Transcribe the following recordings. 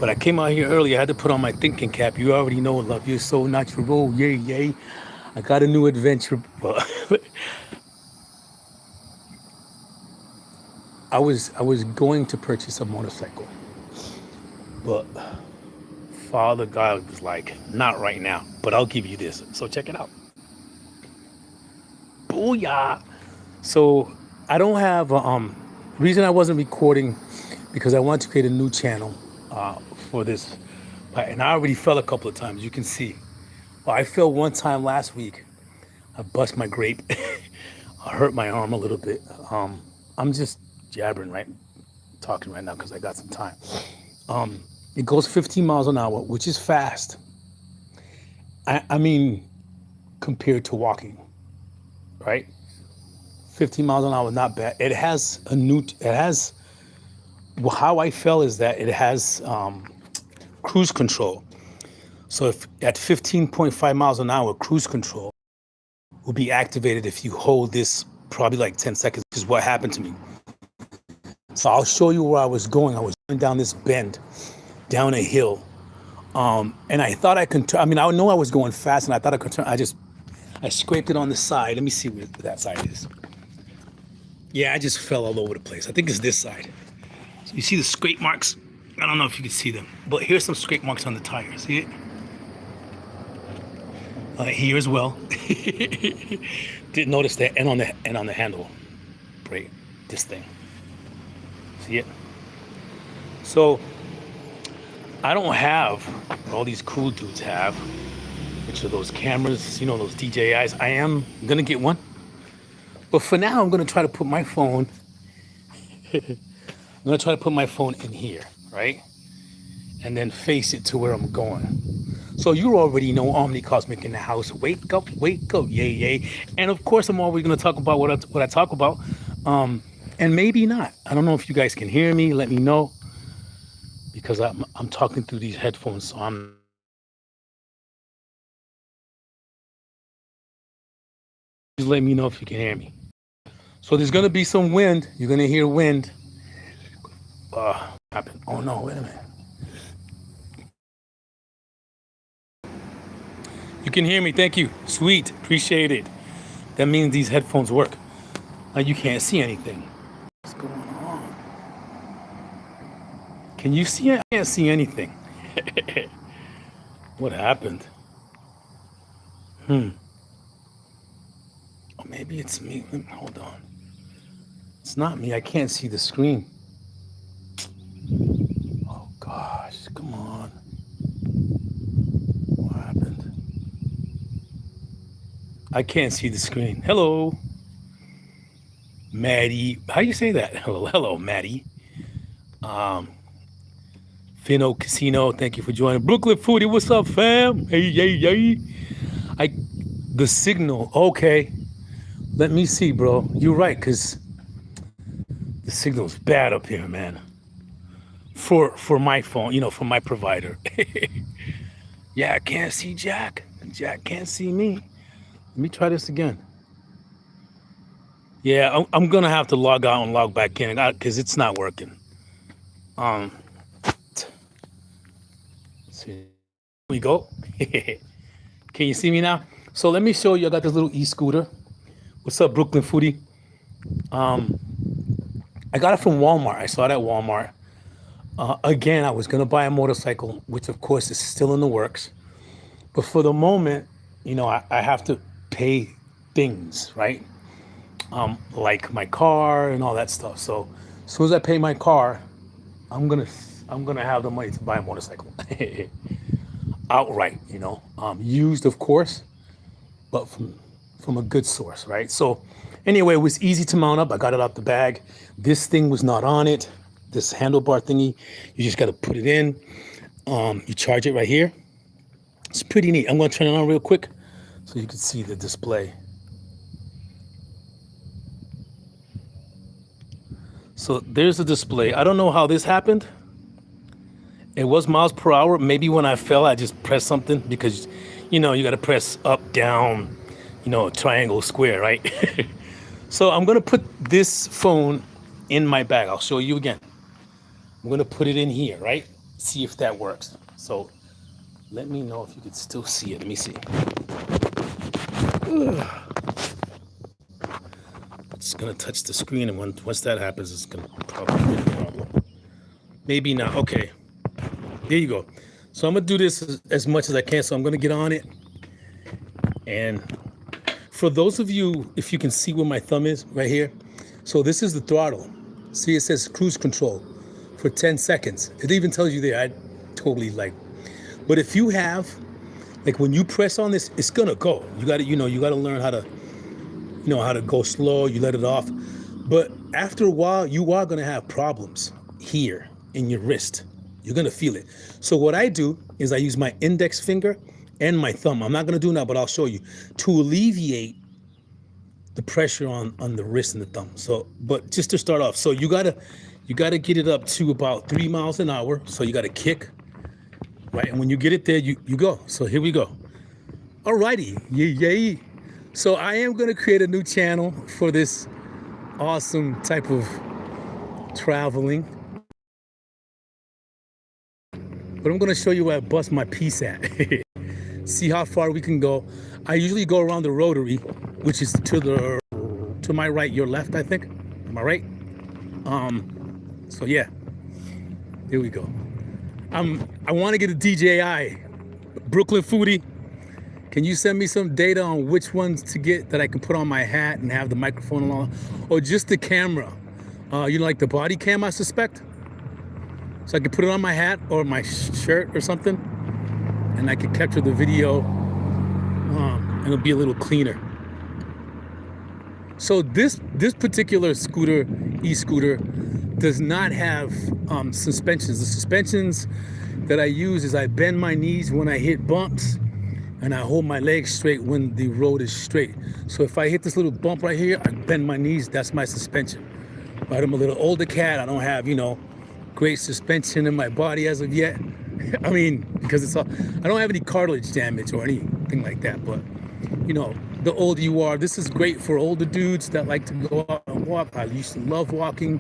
But I came out here early. I had to put on my thinking cap. You already know, love. You're so natural. Yay, yay. I got a new adventure. But I was going to purchase a motorcycle, but Father God was like, not right now. But I'll give you this. So check it out. Booyah! So I don't have reason I wasn't recording because I want to create a new channel for this, and I already fell a couple of times. You can see. Well, I fell one time last week. I bust my grape. I hurt my arm a little bit. I'm just jabbering talking right now because I got some time. It goes 15 miles an hour, which is fast. I mean, compared to walking, right? 15 miles an hour, not bad. How I felt is that it has cruise control. So if at 15.5 miles an hour, cruise control will be activated if you hold this probably like 10 seconds, which is what happened to me. So I'll show you where I was going. I was going down this bend, down a hill. And I thought I could, I know I was going fast and I thought I could turn. I scraped it on the side. Let me see where that side is. Yeah, I just fell all over the place. I think it's this side. So you see the scrape marks? I don't know if you can see them, but here's some scrape marks on the tire. See it? Here as well. Didn't notice that, and on the handle brake, this thing. See it? So I don't have what all these cool dudes have, which are those cameras, those DJIs. I am gonna get one, but for now I'm gonna try to put my phone. I'm gonna try to put my phone in here, right, and then face it to where I'm going. So you already know Omni Cosmic in the house. Wake up, yay, yay. And of course, I'm always going to talk about what I talk about, and maybe not. I don't know if you guys can hear me. Let me know, because I'm talking through these headphones, so just let me know if you can hear me. So there's going to be some wind. You're going to hear wind. Oh no, wait a minute. You can hear me, thank you. Sweet, appreciate it. That means these headphones work. Now you can't see anything. What's going on? Can you see it? I can't see anything. What happened? Oh, maybe it's me. Hold on. It's not me, I can't see the screen. Oh gosh, come on. I can't see the screen. Hello, Maddie. How do you say that? Hello, Maddie. Fino Casino, thank you for joining. Brooklyn Foodie, what's up, fam? Hey, yay. The signal, okay. Let me see, bro. You're right, because the signal's bad up here, man. For my phone, for my provider. Yeah, I can't see Jack. Jack can't see me. Let me try this again. Yeah, I'm gonna have to log out and log back in because it's not working. Let's see. Here we go. Can you see me now? So let me show you. I got this little e-scooter. What's up, Brooklyn Foodie? I got it from Walmart. I saw it at Walmart. Again, I was gonna buy a motorcycle, which of course is still in the works. But for the moment, I have to pay things, right? Like my car and all that stuff. So as soon as I pay my car, I'm gonna have the money to buy a motorcycle outright. Used, of course, but from a good source, right? So anyway, it was easy to mount up. I got it out the bag. This thing was not on it. This handlebar thingy, you just got to put it in. You charge it right here. It's pretty neat. I'm going to turn it on real quick so you can see the display. So there's the display. I don't know how this happened. It was miles per hour. Maybe when I fell, I just pressed something because, you got to press up, down, triangle, square, right? So I'm going to put this phone in my bag. I'll show you again. I'm going to put it in here, right? see if that works. So let me know if you can still see it. Let me see. It's gonna touch the screen, and once that happens, it's gonna probably be a problem. Maybe not. Okay, there you go. So I'm gonna do this as much as I can. So I'm gonna get on it, and for those of you, if you can see where my thumb is right here, so this is the throttle. See, it says cruise control for 10 seconds. It even tells you there. I totally like. But if you have, like when you press on this, it's gonna go. You gotta, you gotta learn how to go slow. You let it off. But after a while, you are gonna have problems here in your wrist. You're gonna feel it. So what I do is I use my index finger and my thumb. I'm not gonna do now, but I'll show you, to alleviate the pressure on the wrist and the thumb. So, but just to start off, so you gotta get it up to about 3 miles an hour. So you gotta kick, right? And when you get it there, you go. So here we go. Alrighty, yay. So I am gonna create a new channel for this awesome type of traveling. But I'm gonna show you where I bust my piece at. See how far we can go. I usually go around the rotary, which is to my right, your left, I think. Am I right? So yeah, here we go. I want to get a DJI, Brooklyn Foodie. Can you send me some data on which ones to get that I can put on my hat and have the microphone along, or just the camera? Like the body cam, I suspect. So I can put it on my hat or my shirt or something, and I can capture the video, and it'll be a little cleaner. So this particular scooter, e-scooter, does not have suspensions. The suspensions that I use is I bend my knees when I hit bumps, and I hold my legs straight when the road is straight. So if I hit this little bump right here, I bend my knees, that's my suspension. But I'm a little older cat, I don't have, great suspension in my body as of yet. I mean, because I don't have any cartilage damage or anything like that, but the older you are, this is great for older dudes that like to go out and walk. I used to love walking.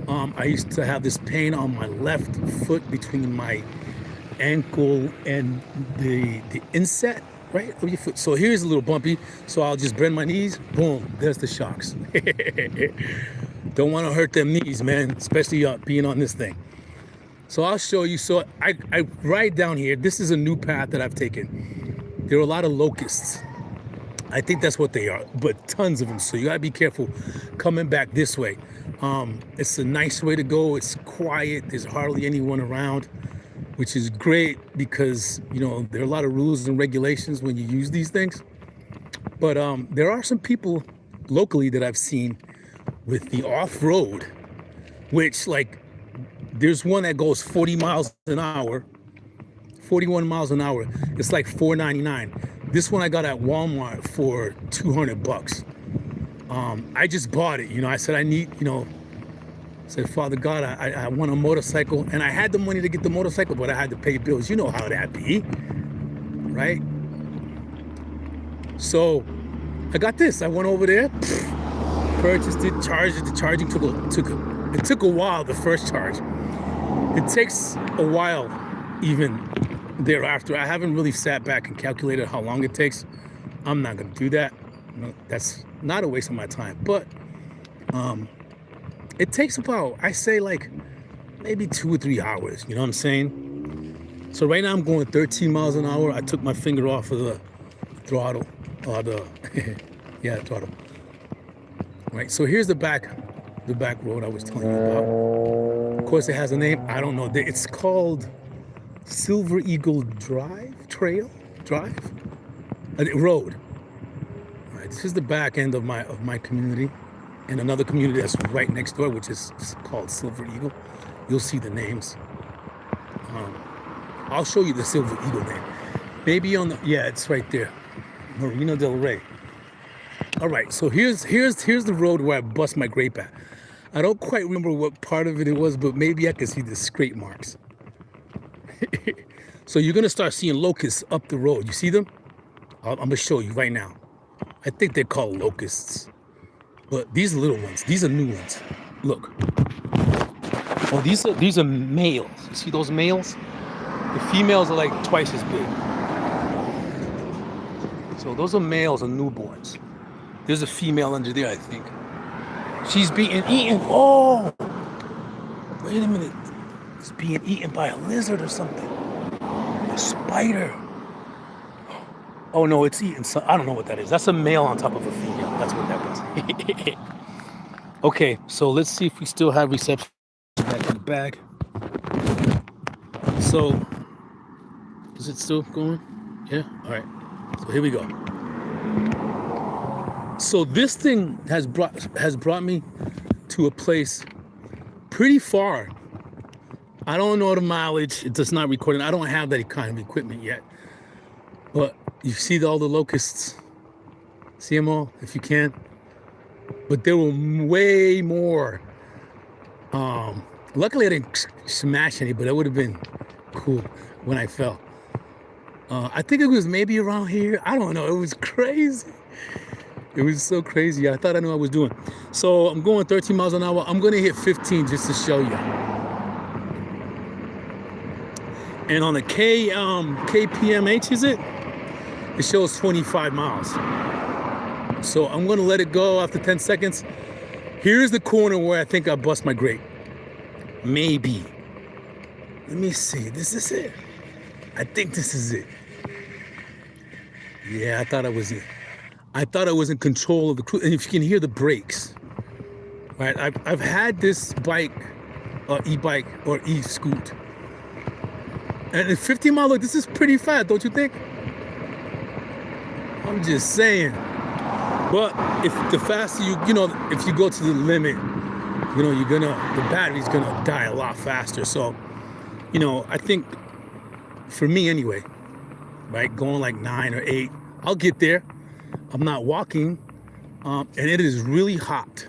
I used to have this pain on my left foot between my ankle and the inset, right, of your foot. So here's a little bumpy. So I'll just bend my knees. Boom, there's the shocks. Don't want to hurt them knees, man, especially being on this thing. So I'll show you. So I ride down here. This is a new path that I've taken. There are a lot of locusts. I think that's what they are, but tons of them. So you gotta be careful coming back this way. It's a nice way to go. It's quiet. There's hardly anyone around, which is great because, there are a lot of rules and regulations when you use these things. But there are some people locally that I've seen with the off-road, which there's one that goes 40 miles an hour, 41 miles an hour. It's like $4.99. This one I got at Walmart for $200. I just bought it. I said I need, said, Father God, I want a motorcycle, and I had the money to get the motorcycle, but I had to pay bills. You know how that be, right? So I got this. I went over there, purchased it, charged it. The charging took a while, the first charge. It takes a while even thereafter. I haven't really sat back and calculated how long it takes. I'm not gonna do that. That's not a waste of my time, but it takes about, I say, maybe 2 or 3 hours, you know what I'm saying? So right now I'm going 13 miles an hour. I took my finger off of the throttle, throttle. Right, so here's the back road I was telling you about. Of course, it has a name. I don't know. It's called Silver Eagle Drive, Road. All right, this is the back end of my community, and another community that's right next door, which is called Silver Eagle. You'll see the names. I'll show you the Silver Eagle name. Maybe it's right there, Marina del Rey. All right, so here's the road where I bust my grape at. I don't quite remember what part of it was, but maybe I can see the scrape marks. So you're gonna start seeing locusts up the road. You see them? I'm gonna show you right now. I think they're called locusts, but these are little ones. These are new ones. Look. Well, these are males. You see those males? The females are like twice as big. So those are males and newborns. There's a female under there, I think. She's being eaten. Oh, wait a minute. It's being eaten by a lizard or something. A spider. Oh no, it's eating some, I don't know what that is. That's a male on top of a female. That's what that was. Okay, so let's see if we still have reception back in the bag. So, is it still going? Yeah, all right. So here we go. So this thing has brought me to a place pretty far. I don't know the mileage. It's just not recording. I don't have that kind of equipment yet. But you see all the locusts. See them all, if you can. But there were way more. Luckily, I didn't smash any, but it would have been cool when I fell. I think it was maybe around here. I don't know. It was crazy. It was so crazy. I thought I knew what I was doing. So I'm going 13 miles an hour. I'm going to hit 15 just to show you. And on the KPMH, is it? It shows 25 miles. So I'm going to let it go after 10 seconds. Here's the corner where I think I bust my grate. Maybe. Let me see. This is it. I think this is it. Yeah, I thought I was it. I thought I was in control of the cruise. And if you can hear the brakes, right? I've had this bike, e-bike or e-scoot. And at 15 miles, look, this is pretty fast, don't you think? I'm just saying. But if the faster if you go to the limit, the battery's gonna die a lot faster. So, I think for me anyway, right, going like 9 or 8, I'll get there. I'm not walking, and it is really hot.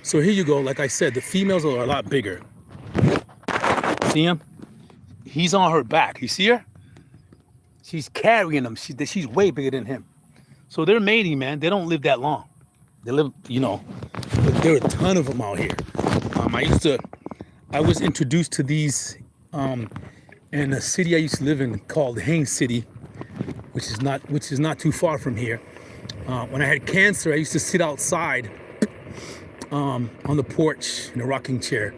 So here you go. Like I said, the females are a lot bigger. See him? He's on her back. You see her? She's carrying him. She's way bigger than him. So they're mating, man. They don't live that long. They live, but there are a ton of them out here. I was introduced to these in a city I used to live in called Haines City, which is not too far from here. When I had cancer, I used to sit outside on the porch in a rocking chair,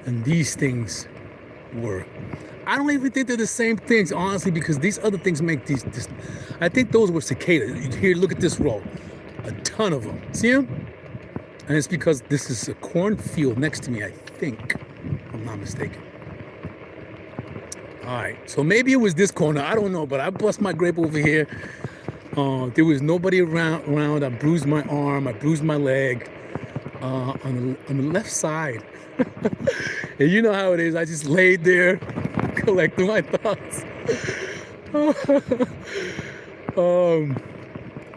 and these things were. I don't even think they're the same things, honestly, because these other things make these. I think those were cicadas. Here, look at this row, a ton of them. See them? And it's because this is a cornfield next to me. I think, if I'm not mistaken. All right, so maybe it was this corner. I don't know, but I bust my grape over here. There was nobody around. I bruised my arm. I bruised my leg on the left side. And you know how it is. I just laid there, collecting my thoughts.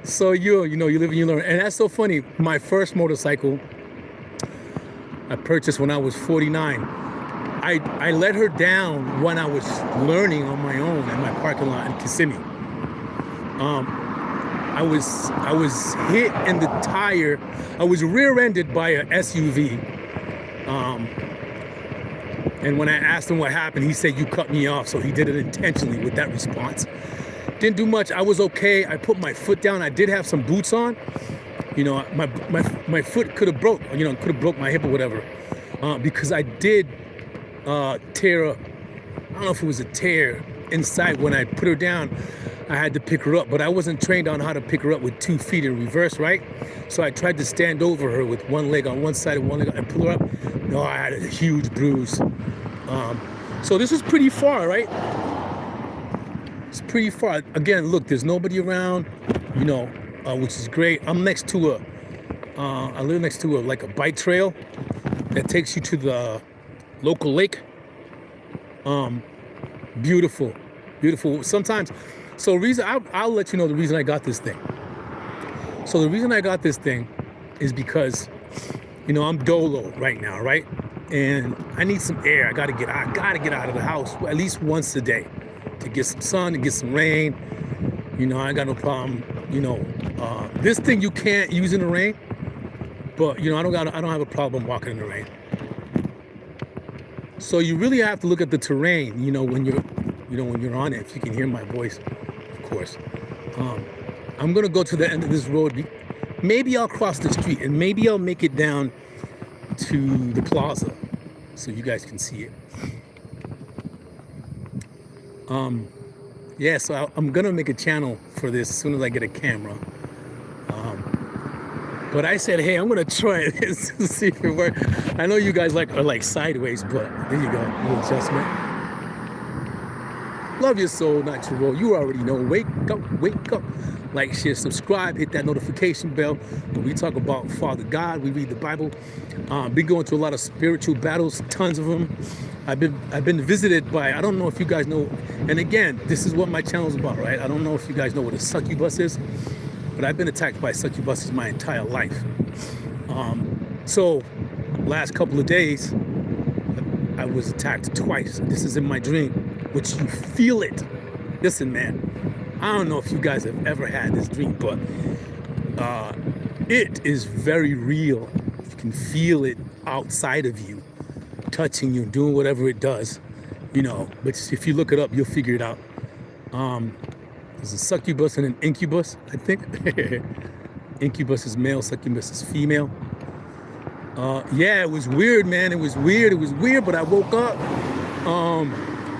So you live and you learn. And that's so funny. My first motorcycle I purchased when I was 49. I let her down when I was learning on my own in my parking lot in Kissimmee. I was hit in the tire. I was rear-ended by a SUV. And when I asked him what happened, he said, "You cut me off." So he did it intentionally with that response. Didn't do much. I was okay. I put my foot down. I did have some boots on. My foot could have broke. Could have broke my hip or whatever, because I did tear up. I don't know if it was a tear inside. When I put her down, I had to pick her up, but I wasn't trained on how to pick her up with 2 feet in reverse, right? So I tried to stand over her with one leg on one side and one leg and pull her up. No, I had a huge bruise. So this is pretty far, right? It's pretty far. Again, look, there's nobody around, which is great. I'm next to I live next to a bike trail that takes you to the local lake. Beautiful. Sometimes, so I'll let you know the reason I got this thing. So the reason I got this thing is because, I'm dolo right now, right? And I need some air. I gotta get out of the house at least once a day to get some sun, to get some rain. I got no problem. This thing you can't use in the rain, but I don't have a problem walking in the rain. So you really have to look at the terrain, when you're on it, if you can hear my voice, of course. I'm going to go to the end of this road. Maybe I'll cross the street, and maybe I'll make it down to the plaza so you guys can see it. Yeah, so I'm going to make a channel for this as soon as I get a camera. But I said, hey, I'm going to try this to see if it works. I know you guys are like sideways, but there you go, a little adjustment. Love your soul, not your role. You already know. Wake up, wake up. Like, share, subscribe, hit that notification bell. When we talk about Father God, we read the Bible. Been going through a lot of spiritual battles, tons of them. I've been visited by, I don't know if you guys know, and again, this is what my channel is about, right? I don't know if you guys know what a succubus is, but I've been attacked by succubuses my entire life. So last couple of days, I was attacked twice. This is in my dream, which you feel it. Listen, man, I don't know if you guys have ever had this dream, but it is very real. You can feel it outside of you, touching you, doing whatever it does, but if you look it up, you'll figure it out. There's a succubus and an incubus, I think. Incubus is male, succubus is female. Yeah, it was weird, man. It was weird, but I woke up.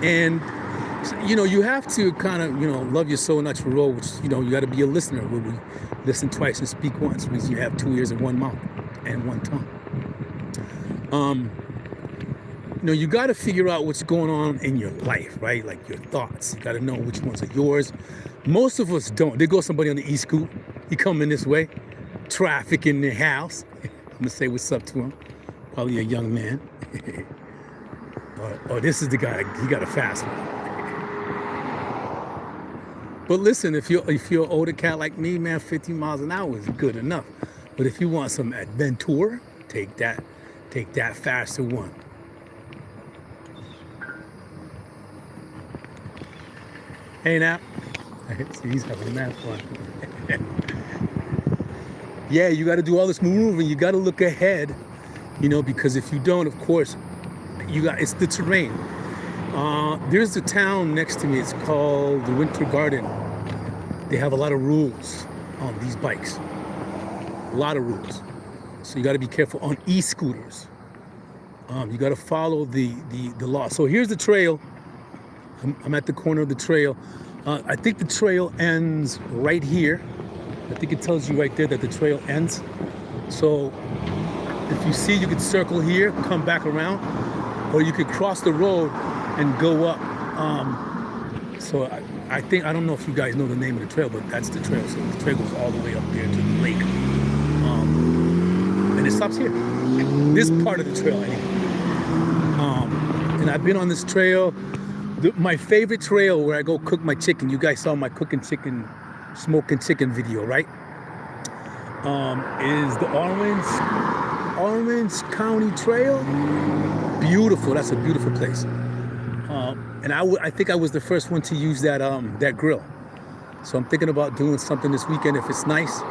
And, you have to kind of, love your soul, not your role, which, you got to be a listener. Where we listen twice and speak once, means you have 2 ears and 1 mouth and 1 tongue. You got to figure out what's going on in your life, right? Like your thoughts. You got to know which ones are yours. Most of us don't. There goes somebody on the East Scoop. He coming this way, traffic in the house. I'm gonna say what's up to him. Probably a young man. Oh, this is the guy. He got a fast one. But listen, if you're an older cat like me, man, 50 miles an hour is good enough. But if you want some adventure, take that faster one. Hey, now. See, he's having that fun. Yeah, you got to do all this moving. You got to look ahead, because if you don't, of course, it's the terrain. There's a town next to me. It's called the Winter Garden. They have a lot of rules on these bikes. A lot of rules. So you got to be careful on e-scooters. You got to follow the law. So here's the trail. I'm at the corner of the trail. I think the trail ends right here. I think it tells you right there that the trail ends. So if you see, you could circle here, come back around, or you could cross the road and go up. So I don't know if you guys know the name of the trail, but that's the trail. So the trail goes all the way up there to the lake. And it stops here. This part of the trail, anyway. And I've been on this trail. My favorite trail where I go cook my chicken. You guys saw my smoking chicken video, right? Is the Orange County Trail. Beautiful. That's a beautiful place. And I think I was the first one to use that grill. So I'm thinking about doing something this weekend if it's nice.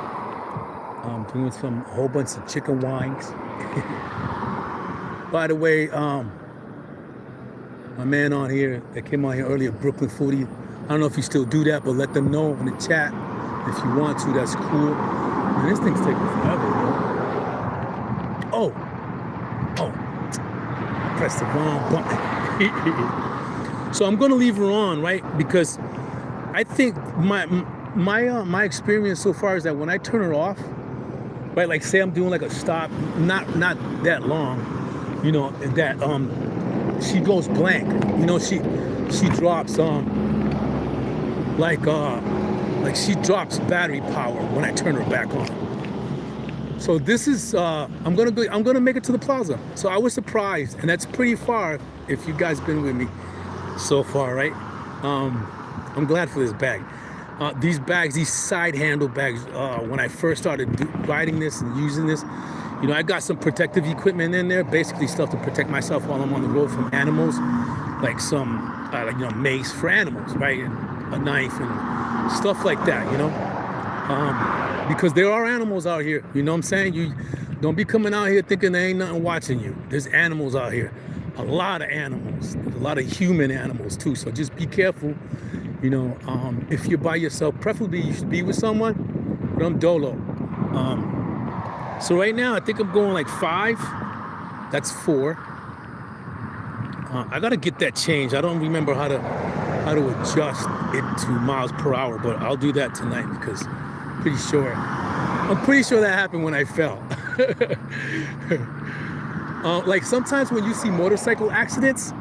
Doing a whole bunch of chicken wings. By the way, my man on here that came on here earlier, Brooklyn Foodie. I don't know if you still do that, but let them know in the chat if you want to. That's cool. Man, this thing's taking forever, bro. Oh, I pressed the wrong button. So I'm gonna leave her on, right? Because I think my experience so far is that when I turn her off, right? Like say I'm doing like a stop, not that long, that she goes blank. She drops like she drops battery power when I turn her back on. So this is I'm gonna make it to the plaza. So I was surprised, and that's pretty far if you guys been with me so far, right? I'm glad for this bag. These bags, these side handle bags, when I first started riding this and using this, I got some protective equipment in there, basically stuff to protect myself while I'm on the road from animals, like some mace for animals, right? And a knife and stuff like that, because there are animals out here, you know what I'm saying? You don't be coming out here thinking there ain't nothing watching you. There's animals out here. a lot of animals. There's a lot of human animals too. So just be careful. You know, if you're by yourself, preferably you should be with someone. But I'm dolo. So right now I think I'm going like 5. That's 4. I gotta get that changed. I don't remember how to adjust it to miles per hour, but I'll do that tonight because I'm pretty sure that happened when I fell. Like sometimes when you see motorcycle accidents,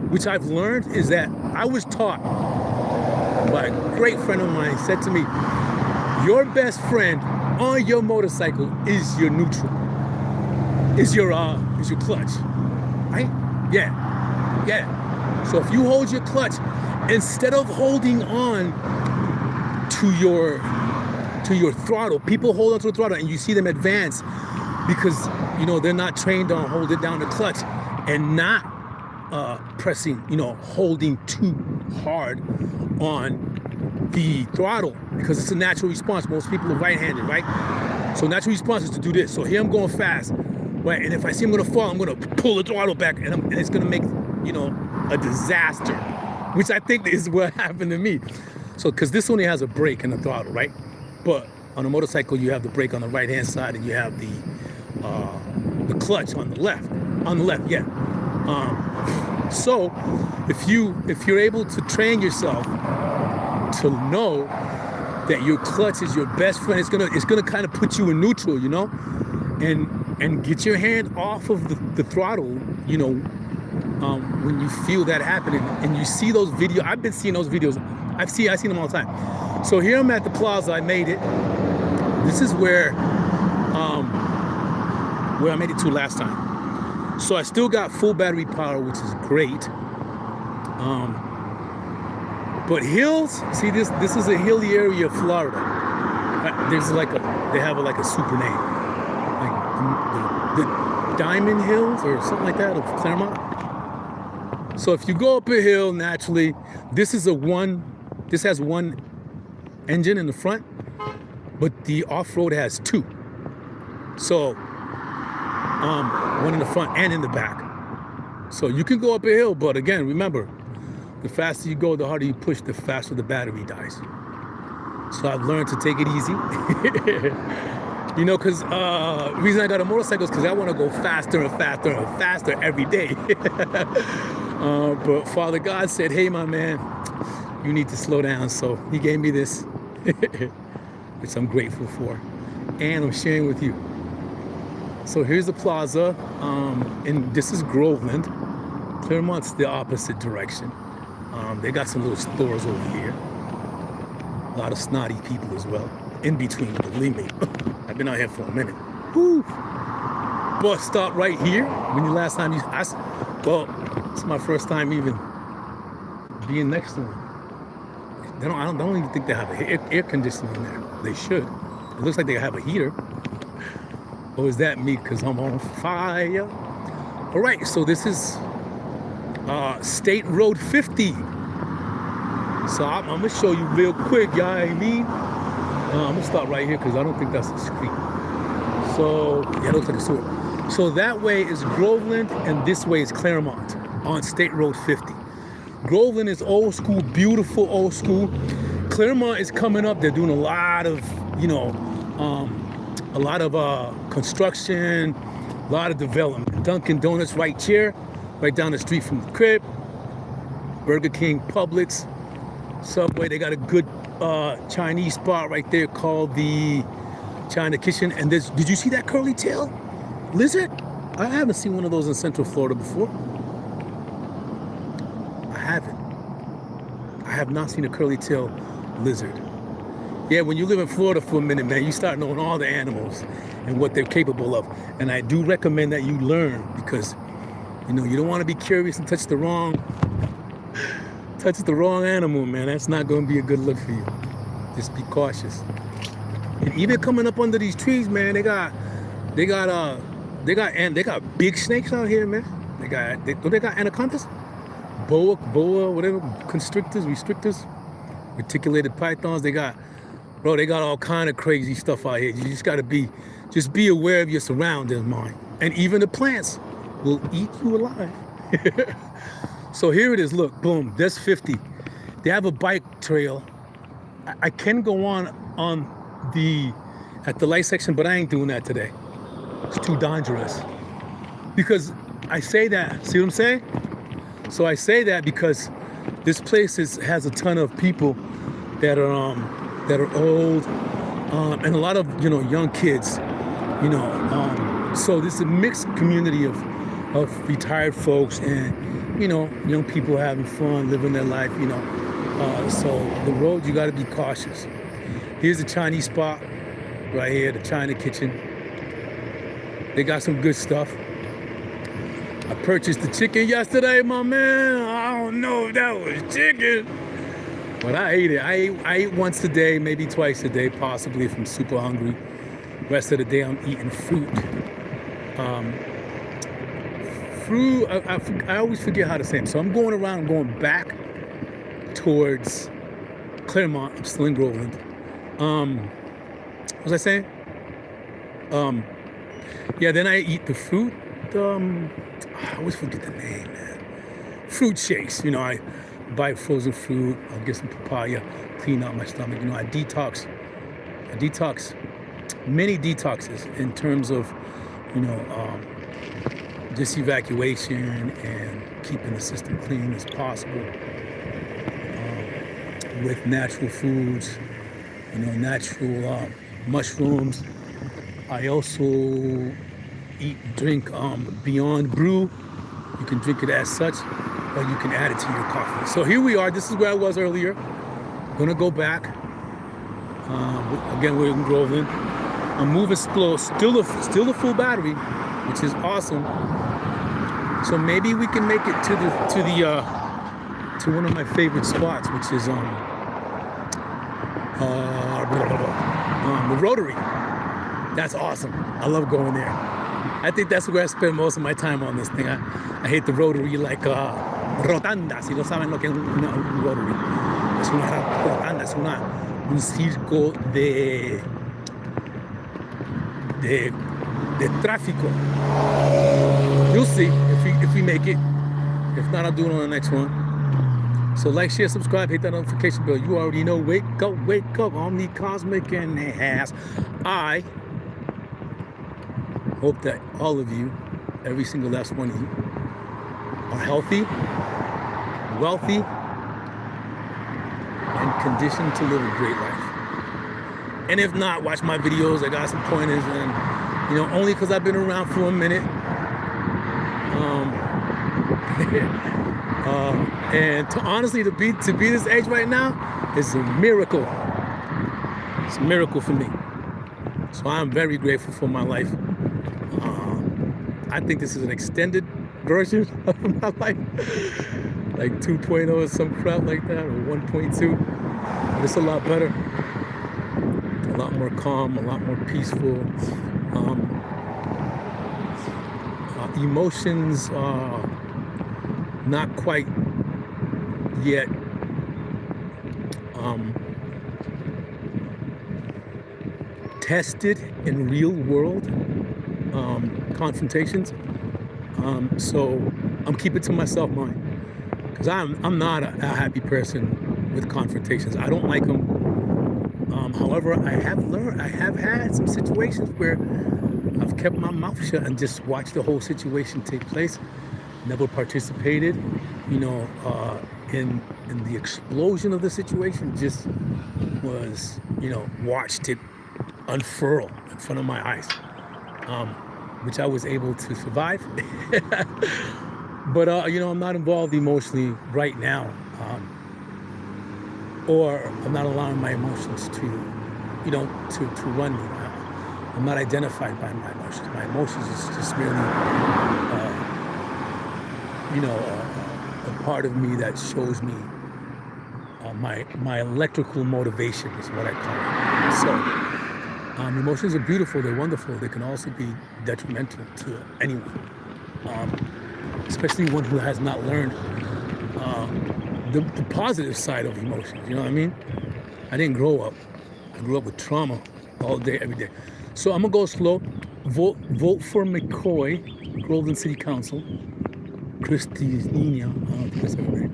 which I've learned is that I was taught by a great friend of mine said to me, your best friend on your motorcycle is your neutral, is your clutch, right? Yeah. So if you hold your clutch, instead of holding on to your throttle, people hold onto the throttle and you see them advance because, you know, they're not trained on holding down the clutch and not pressing, you know, holding too hard on the throttle because it's a natural response. Most people are right-handed, right? So natural response is to do this. So here I'm going fast, right? And if I see I'm gonna fall, I'm gonna pull the throttle back and it's gonna make, you know, a disaster, which I think is what happened to me. So, because this only has a brake and a throttle, right? But on a motorcycle, you have the brake on the right-hand side and you have the clutch on the left. Yeah. So, if you're able to train yourself to know that your clutch is your best friend, it's gonna kind of put you in neutral, you know, and get your hand off of the throttle, you know, when you feel that happening and you see those videos. I've been seeing those videos. I've seen them all the time. So here I'm at the plaza. I made it. This is where I made it to last time. So I still got full battery power, which is great. But hills, see this is a hilly area of Florida. There's they have like a super name, like the Diamond Hills or something like that of Claremont. So if you go up a hill, naturally, this has one engine in the front, but the off-road has 2. So one in the front and in the back. So you can go up a hill, but again, remember, the faster you go, the harder you push, the faster the battery dies. So I've learned to take it easy. You know, because the reason I got a motorcycle is because I want to go faster and faster and faster every day. But Father God said, hey, my man, you need to slow down. So he gave me this, which I'm grateful for. And I'm sharing with you. So here's the plaza, and this is Groveland. Claremont's the opposite direction. They got some little stores over here. A lot of snotty people as well. In between, believe me. I've been out here for a minute. Woo! Bus stop right here. When the last time well, it's my first time even being next to them. I don't even think they have air conditioning in there. They should. It looks like they have a heater. Or is that me? Because I'm on fire. All right, so this is State Road 50. So I'm gonna show you real quick, y'all. I mean, I'm gonna stop right here because I don't think that's a street. So yeah, it looks like a sewer. So that way is Groveland, and this way is Claremont on State Road 50. Groveland is old school, beautiful old school. Claremont is coming up. They're doing a lot of, you know, construction, a lot of development. Dunkin' Donuts right here, right down the street from the crib. Burger King, Publix, Subway. They got a good Chinese spot right there called the China Kitchen. And did you see that curly tail lizard? I haven't seen one of those in Central Florida before. I haven't. I have not seen a curly tail lizard. Yeah, when you live in Florida for a minute, man, you start knowing all the animals and what they're capable of. And I do recommend that you learn because, you know, you don't want to be curious and touch the wrong animal, man. That's not going to be a good look for you. Just be cautious. And even coming up under these trees, man, they got big snakes out here, man. They got anacondas, boa, whatever, restrictors, reticulated pythons. They got all kind of crazy stuff out here. You just gotta be aware of your surroundings, man. And even the plants will eat you alive. So here it is. Look, boom. There's 50. They have a bike trail. I can go on at the light section, but I ain't doing that today. It's too dangerous. Because I say that. See what I'm saying? So I say that because this place has a ton of people that are old, and a lot of young kids. So this is a mixed community of retired folks and young people having fun, living their life. So the road, you got to be cautious. Here's a Chinese spot right here, the China Kitchen. They got some good stuff. I purchased the chicken yesterday, my man. I don't know if that was chicken, but I ate it. I ate once a day, maybe twice a day, possibly if I'm super hungry. The rest of the day, I'm eating fruit. I always forget how to say it. So I'm going around, I'm going back towards Claremont. I'm still in Groveland. What was I saying? Yeah, then I eat the fruit. I always forget the name, man. Fruit shakes. I buy frozen fruit. I'll get some papaya, clean out my stomach. I detox. Many detoxes in terms of, just evacuation and keeping the system clean as possible. With natural foods, natural mushrooms. I also drink Beyond Brew. You can drink it as such, or you can add it to your coffee. So here we are. This is where I was earlier. Gonna go back. Again, we're in Groveland. I'm moving slow. Still a full battery, which is awesome. So maybe we can make it to one of my favorite spots, which is the Rotary. That's awesome. I love going there. I think that's where I spend most of my time on this thing. I hate the Rotary, like rotanda, si no saben lo que es un Rotary. Es una rotanda, es un circo de tráfico. You'll see if we make it. If not, I'll do it on the next one. So like, share, subscribe, hit that notification bell. You already know. Wake up, Omni Cosmic and Has. I hope that all of you, every single last one of you, are healthy, wealthy, and conditioned to live a great life. And if not, watch my videos. I got some pointers, and only because I've been around for a minute. And honestly, to be this age right now is a miracle. It's a miracle for me. So I'm very grateful for my life. I think this is an extended version of my life, like 2.0 or some crap like that, or 1.2. But it's a lot better, a lot more calm, a lot more peaceful. Emotions are not quite yet tested in real world confrontations. So I'm keeping to myself mine, because I'm not a happy person with confrontations. I don't like them. However, I have had some situations where I've kept my mouth shut and just watched the whole situation take place. Never participated, in the explosion of the situation. Just was, watched it unfurl in front of my eyes, which I was able to survive. But I'm not involved emotionally right now, or I'm not allowing my emotions to run me. I'm not identified by my emotions. My emotions is just merely, a part of me that shows me my electrical motivation is what I call it. So emotions are beautiful. They're wonderful. They can also be detrimental to anyone, especially one who has not learned the positive side of emotions. You know what I mean? I didn't grow up. I grew up with trauma all day, every day. So I'm gonna go slow. Vote for McCoy. Groveland City Council. Christie's Nina. I don't think that's her name.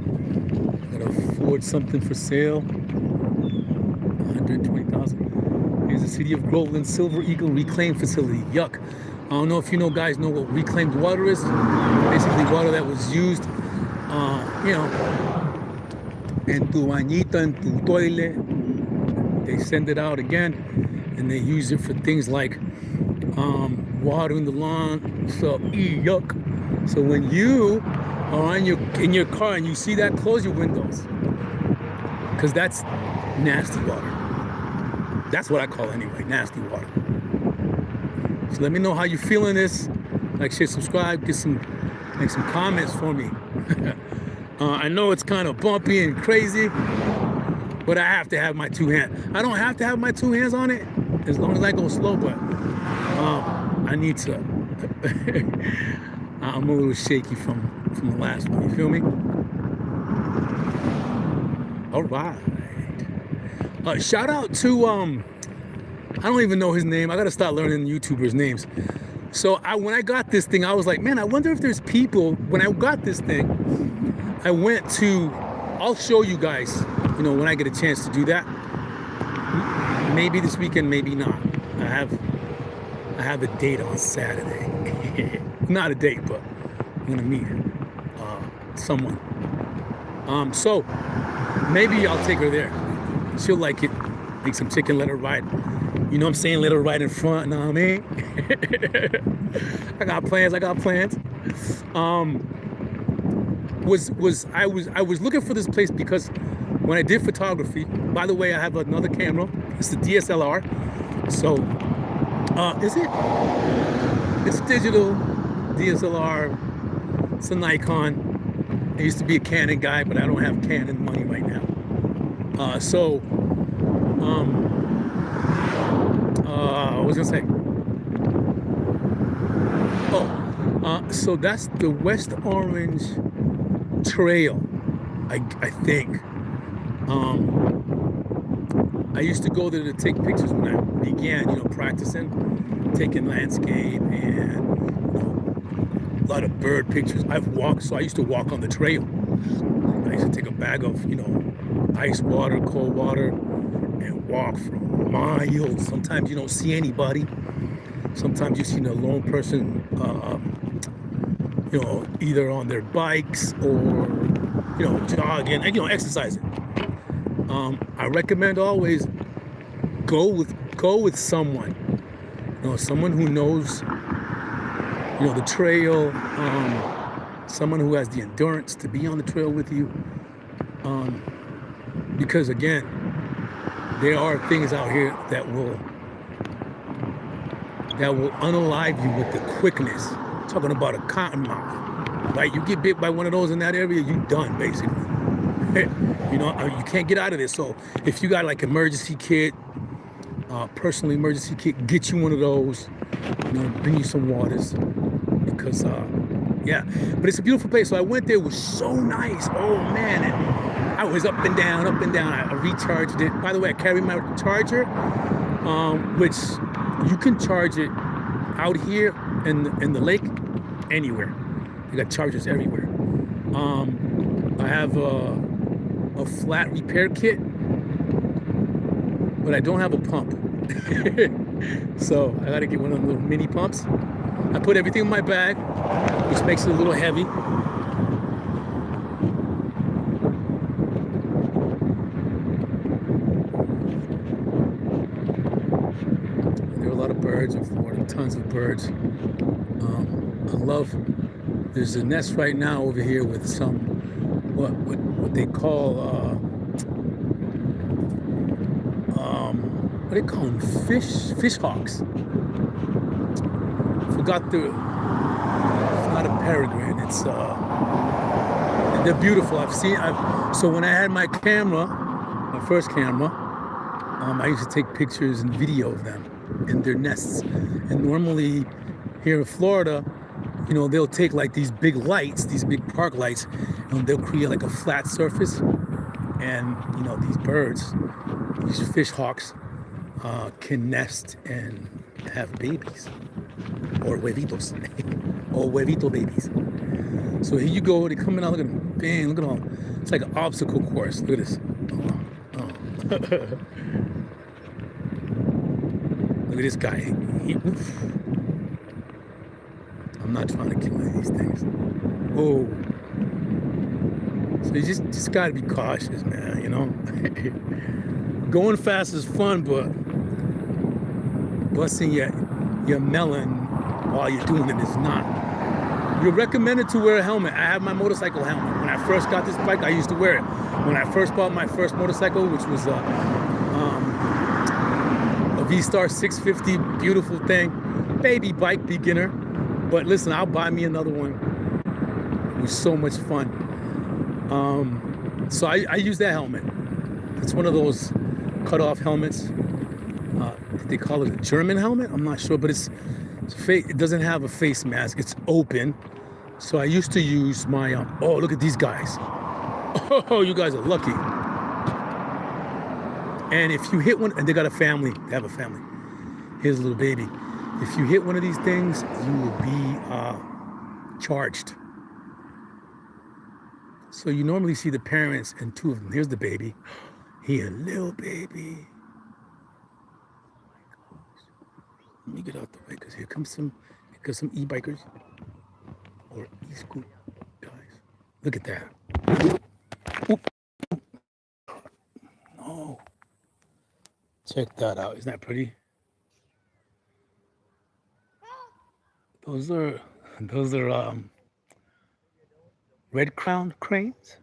Got a Ford something for sale. 120,000. Here's the City of Groveland Silver Eagle Reclaim Facility. Yuck. I don't know if you guys know what reclaimed water is. Basically water that was used, en tu bañito, en tu toilet. They send it out again, and they use it for things like watering the lawn. So, yuck. So when you are in your car and you see that, close your windows, because that's nasty water. That's what I call it anyway, nasty water. So let me know how you're feeling this. Like, share, subscribe, make some comments for me. I know it's kind of bumpy and crazy, but I have to have my two hands. I don't have to have my two hands on it as long as I go slow, but I need to. I'm a little shaky from the last one. You feel me? All right. Shout out to I don't even know his name. I gotta start learning YouTubers' names. So when I got this thing, I was like, man, I wonder if there's people. When I got this thing, I went to. I'll show you guys. When I get a chance to do that. Maybe this weekend, maybe not. I have a date on Saturday. Not a date, but I'm gonna meet someone. So maybe I'll take her there. She'll like it. Make some chicken, let her ride. You know what I'm saying? Let her ride in front. Know what I mean? I got plans. I was looking for this place because when I did photography. By the way, I have another camera. It's the DSLR. So, is it? It's digital DSLR. It's a Nikon. I used to be a Canon guy, but I don't have Canon money right now. What was I gonna say? So that's the West Orange Trail, I think. I used to go there to take pictures when I began, practicing, taking landscape and a lot of bird pictures. I've walked, so I used to walk on the trail. I used to take a bag of, ice water, cold water, and walk for miles. Sometimes you don't see anybody. Sometimes you see a lone person, either on their bikes or, jogging and, exercising. I recommend always go with someone, someone who knows, the trail, someone who has the endurance to be on the trail with you. Because again, there are things out here that will unalive you with the quickness. Talking about a cottonmouth, right? You get bit by one of those in that area, you done basically. You can't get out of this. So if you got like emergency kit, personal emergency kit, get you one of those. Bring you some waters because but it's a beautiful place. So I went there. It was so nice. Oh man, and I was up and down. I recharged it. By the way, I carry my charger, which you can charge it out here in the lake, anywhere. They got chargers everywhere. I have a flat repair kit, but I don't have a pump. So I gotta get one of the little mini pumps. I put everything in my bag, which makes it a little heavy. There are a lot of birds in Florida, tons of birds. There's a nest right now over here with some, what they call, what do they call them? Fish hawks. Forgot it's not a peregrine. It's they're beautiful. So when I had my first camera, I used to take pictures and video of them in their nests. And normally here in Florida, they'll take like these big lights, these big park lights, and they'll create like a flat surface. And these birds, these fish hawks, can nest and have babies or huevitos Oh, huevito babies. So here you go. They're coming out. Look at them. Bang. Look at all. It's like an obstacle course. Look at this. Oh. Look at this guy. Oof. I'm not trying to kill any of these things. Whoa. So you just gotta be cautious, man, you know? Going fast is fun, but busting your melon while you're doing it is not. You're recommended to wear a helmet. I have my motorcycle helmet. When I first got this bike, I used to wear it. When I first bought my first motorcycle, which was a V-Star 650, beautiful thing. Baby bike, beginner. But listen, I'll buy me another one. It was so much fun. So I use that helmet. It's one of those cut-off helmets. They call it a German helmet. I'm not sure, but it doesn't have a face mask. It's open. So I used to use my, oh, look at these guys. Oh, you guys are lucky. And if you hit one, and they got a family, they have a family. Here's a little baby. If you hit one of these things, you will be charged. So you normally see the parents and two of them. Here's the baby. Here, little baby. Let me get out the way, because here comes some e-bikers or e-scoot guys. Look at that. Oop. No. Check that out. Isn't that pretty? Those are red-crowned cranes.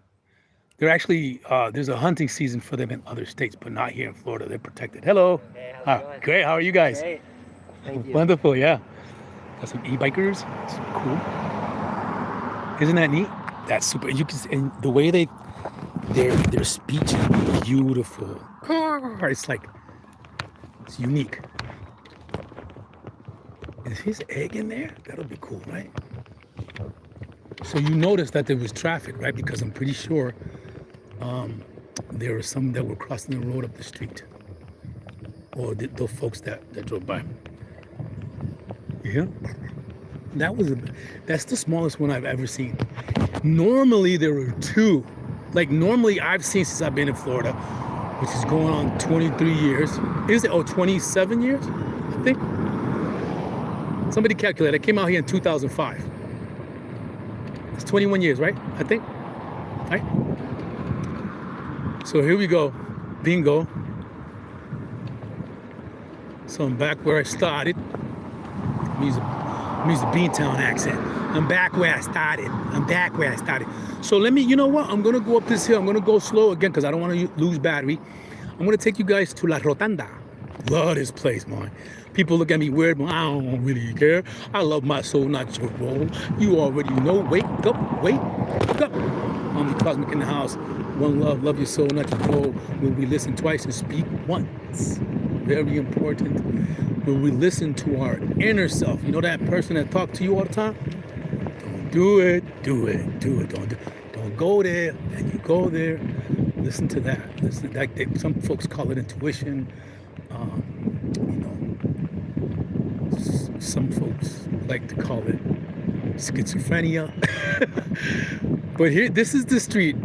They're actually, there's a hunting season for them in other states, but not here in Florida. They're protected. Hello. Hey, how's it going? Great. How are you guys? Great. Thank you. Wonderful, yeah. Got some e-bikers. It's cool. Isn't that neat? That's super. You can, and the way their speech is beautiful. It's like, it's unique. Is his egg in there? That'll be cool, right? So you noticed that there was traffic, right? Because I'm pretty sure there were some that were crossing the road up the street. Or the folks that drove by. Yeah. That's the smallest one I've ever seen. Normally there were two. Like normally I've seen since I've been in Florida, which is going on 23 years. Is it? Oh, 27 years, I think. Somebody calculated. I came out here in 2005. It's 21 years, right? I think. Right? So here we go. Bingo. So I'm back where I started. I'm using the Beantown accent. I'm back where I started. So let me, you know what? I'm going to go up this hill. I'm going to go slow again because I don't want to lose battery. I'm going to take you guys to La Rotanda. Love this place, man. People look at me weird, but I don't really care. I love my soul, not your role. You already know. Wake up. I'm the Cosmic in the house. One love your soul, not your role. When we listen twice and speak once. Very important. When we listen to our inner self, you know that person that talks to you all the time? Don't do it. Don't go there. And you go there. Listen to that. Some folks call it intuition. Some folks like to call it schizophrenia. But here, this is the street.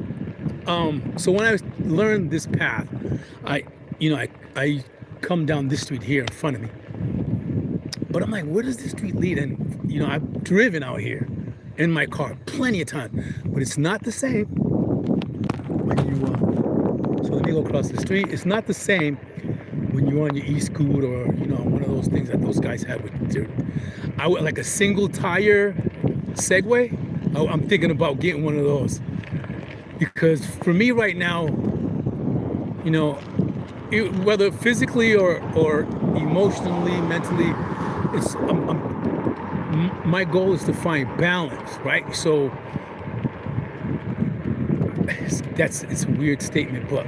So when I learned this path, I come down this street here in front of me. But I'm like, where does this street lead? And I've driven out here in my car plenty of times, but it's not the same when you. So let me go across the street. It's not the same when you're on your e-scoot or one of those things that those guys have with their, like a single tire Segway. I'm thinking about getting one of those because for me right now, whether physically or emotionally, mentally, it's my goal is to find balance, right? So it's a weird statement, but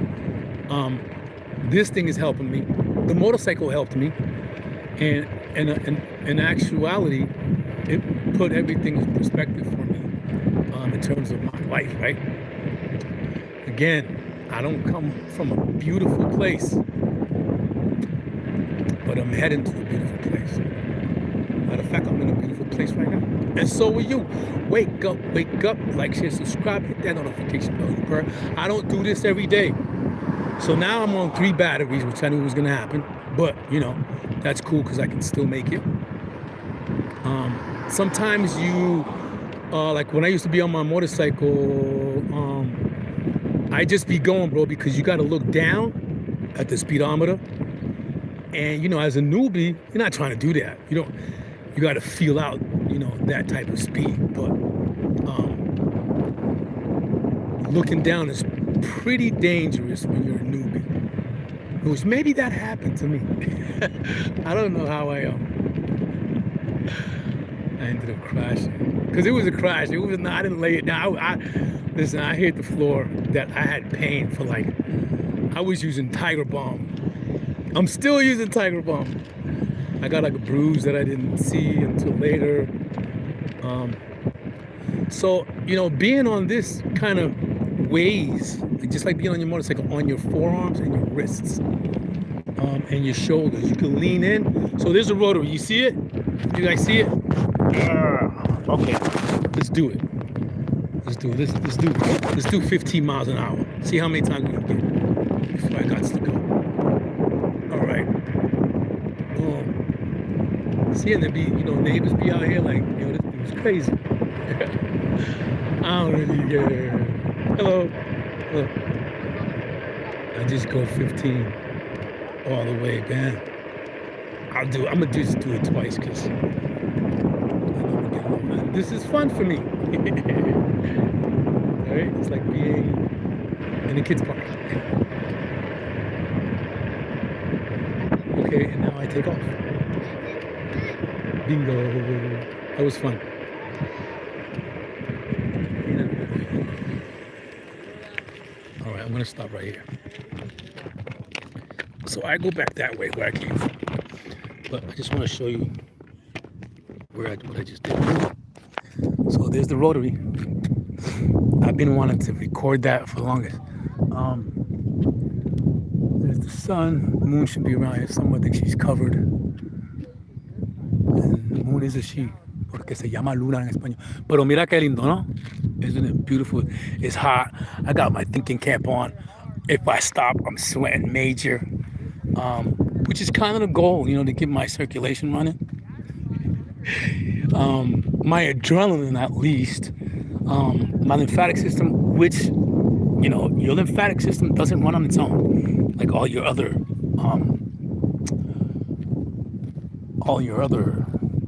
this thing is helping me. The motorcycle helped me, and in actuality, it put everything in perspective for me in terms of my life, right? Again, I don't come from a beautiful place, but I'm heading to a beautiful place. Matter of fact, I'm in a beautiful place right now. And so will you. Wake up, like, share, subscribe, hit that notification bell. I don't do this every day. So now I'm on 3 batteries, which I knew was gonna happen. But, you know, that's cool because I can still make it. Sometimes you, like when I used to be on my motorcycle, I just be going, bro, because you gotta look down at the speedometer. And, you know, as a newbie, you're not trying to do that. You got to feel out, you know, that type of speed. But looking down is pretty dangerous when you're a newbie. Which maybe that happened to me. I don't know how I ended up crashing. Because it was a crash. I didn't lay it down. Listen, I hit the floor that I had pain for, like, I was using Tiger Balm. I'm still using Tiger Balm. I got like a bruise that I didn't see until later. So, you know, being on this kind of weighs, just like being on your motorcycle, on your forearms and your wrists, and your shoulders. You can lean in. So there's a rotary. You see it? You guys see it? Okay, let's do it. Let's do 15 miles an hour. See how many times we can get before I got to go. All right. See, and there be, you know, neighbors be out here like, you know, this was crazy. I don't really care. Hello. Look. I just go 15 all the way, man. I'm gonna just do it twice because this is fun for me. Right? It's like being in a kid's park. Okay, and now I take off. Bingo. That was fun. All right, I'm gonna stop right here. So I go back that way where I came from. But I just want to show you what I just did. So there's the rotary. I've been wanting to record that for the longest. There's the sun. The moon should be around here somewhere. I think she's covered. And the moon is a she, porque se llama luna en español. Pero mira qué lindo, ¿no? Isn't it beautiful? It's hot. I got my thinking cap on. If I stop, I'm sweating major. Which is kind of the goal, you know, to get my circulation running. My adrenaline, at least. My lymphatic system, which, you know, your lymphatic system doesn't run on its own, like all your other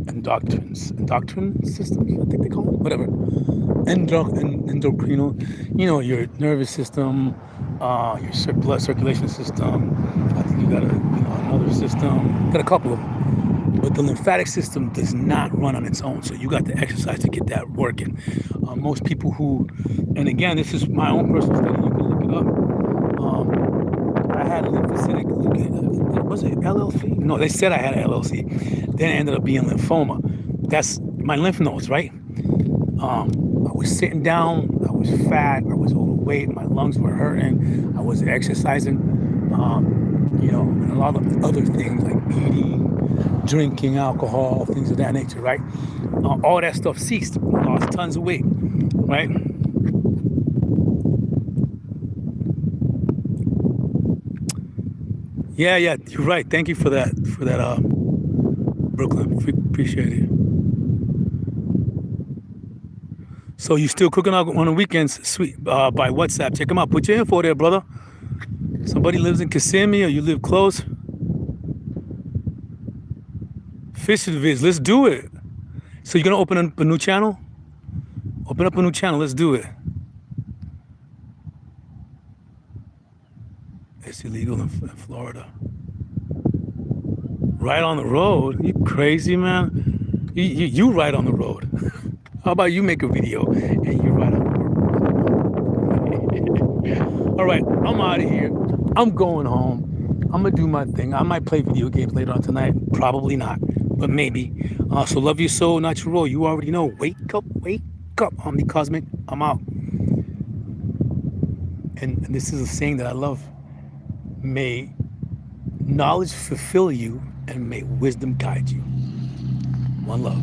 endocrine systems, I think they call it, whatever. Endocrinal, you know, your nervous system, your blood circulation system. I think you got another system, got a couple of them. But the lymphatic system does not run on its own, so you got to exercise to get that working. Most people who, and again, this is my own personal study, you can look it up. I had a lymphocytic, was it LLC? No, they said I had an LLC. Then it ended up being lymphoma. That's my lymph nodes, right? I was sitting down, I was fat, I was overweight, my lungs were hurting, I wasn't exercising, you know, and a lot of other things like eating, drinking alcohol, things of that nature, right? All that stuff ceased. I lost tons of weight, right? Yeah, you're right. Thank you for that, Brooklyn. Appreciate it. So you still cooking out on the weekends? Sweet. By WhatsApp. Check them out. Put your info there, brother. Somebody lives in Kissimmee or you live close. Fish vids. Let's do it. So you're gonna open up a new channel? Open up a new channel. Let's do it. It's illegal in Florida. Right on the road? You crazy, man? You right on the road. How about you make a video and you right on the road? All right, I'm out of here. I'm going home. I'm gonna do my thing. I might play video games later on tonight. Probably not, but maybe. So love you so, not your role. You already know. Wake up, Omni Cosmic. I'm out. And this is a saying that I love. May knowledge fulfill you and may wisdom guide you. One love.